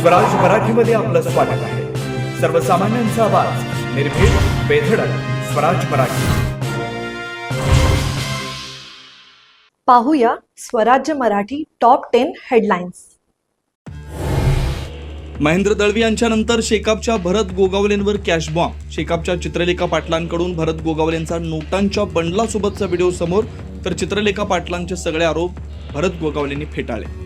स्वराज मराठीमध्ये आपलं स्वागत आहे। सर्वसामान्यांचा आवाज, निर्भीड, बेधडक, स्वराज मराठी। पाहूया स्वराज्य मराठी टॉप 10 हेडलाईन्स। महेंद्र दळवी यांच्यानंतर शेकापच्या भरत गोगावलेंवर कॅश बॉम्ब। शेकापच्या चित्रलेखा पाटलांकडून भरत गोगावलेंचा नोटांच्या बंडलासोबतचा व्हिडिओ समोर, तर चित्रलेखा पाटलांचे सगळे आरोप भरत गोगावलेंनी फेटाळले।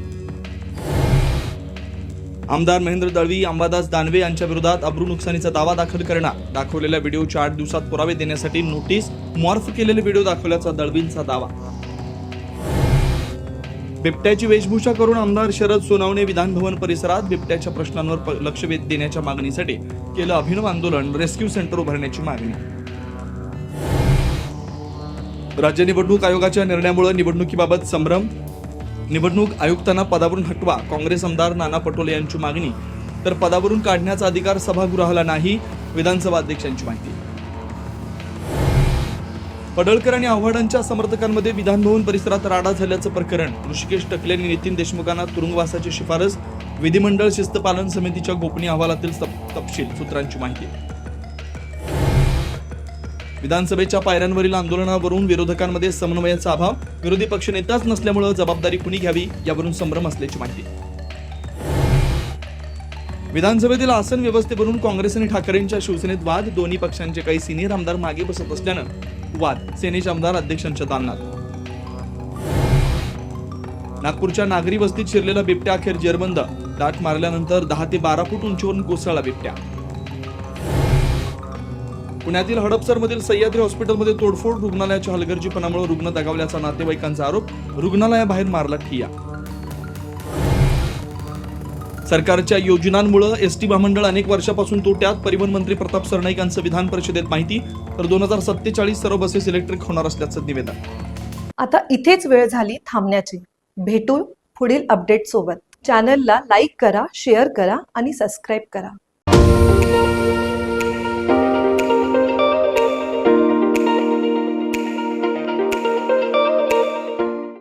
आमदार महेंद्र दळवी, अंबादास दानवे यांच्या विरोधात अब्रू नुकसानीचा दावा दाखल करणार। दाखवलेल्या व्हिडिओच्या 8 दिवसात पुरावे देण्यासाठी नोटीस, मॉर्फ केलेले व्हिडिओ दाखवल्याचा दळवींचा दावा। बिबट्याची वेशभूषा करून आमदार शरद सोनवणे विधान भवन परिसरात बिबट्याच्या प्रश्नांवर लक्ष देण्याच्या मागणीसाठी केलं अभिनव आंदोलन। रेस्क्यू सेंटर उभारण्याची मागणी। राज्य निवडणूक आयोगाच्या निर्णयामुळे निवडणुकीबाबत संभ्रम। निवडणूक आयुक्तांना पदावरून हटवा, काँग्रेस आमदार नाना पटोले यांची मागणी। तर पदावरून काढण्याचा अधिकार सभागृहाला नाही, विधानसभा अध्यक्षांची माहिती। पडळकर आणि आव्हाडांच्या समर्थकांमध्ये विधान भवन परिसरात राडा झाल्याचं प्रकरण। ऋषिकेश टकले आणि नितीन देशमुखांना तुरुंगवासाची शिफारस। विधिमंडळ शिस्त पालन समितीच्या गोपनीय अहवालातील तपशील, सूत्रांची माहिती। विधानसभेच्या पायऱ्यांवरील आंदोलनावरून विरोधकांमध्ये समन्वयाचा अभाव। विरोधी पक्षनेताच नसल्यामुळे जबाबदारी कुणी घ्यावी यावरून संभ्रम असल्याची माहिती। विधानसभेतील आसन व्यवस्थेवरून काँग्रेस आणि ठाकरेंच्या शिवसेनेत वाद। दोन्ही पक्षांचे काही सिनियर आमदार मागे बसत असल्यानं वाद। सेनेचे आमदार अध्यक्षांच्या दालनात। नागपूरच्या नागरी वस्तीत शिरलेला बिबट्या अखेर जेरबंद। दाट मारल्यानंतर 10 ते 12 फूट उंचीवरून कोसळला बिबट्या। पुण्यातील हडपसरमधील सह्याद्री हॉस्पिटलमध्ये तोडफोड। रुग्णालयाच्या हलगर्जीपणामुळे रुग्ण दगावल्याचा नातेवाईकांचा आरोप। रुग्णालयाबाहेर मारला ठिय्या। सरकारच्या योजनांमुळे एसटी महामंडळ अनेक वर्षापासून तोट्यात। परिवहन मंत्री प्रताप सरनाईक यांचं विधान परिषदेत माहिती। तर 2047 सर्व बसेस इलेक्ट्रिक होणार असल्याचं निवेदन। आता इथेच वेळ झाली थांबण्याची। भेटू पुढील अपडेट सोबत। चॅनलला लाईक करा, शेअर करा आणि सबस्क्राईब करा।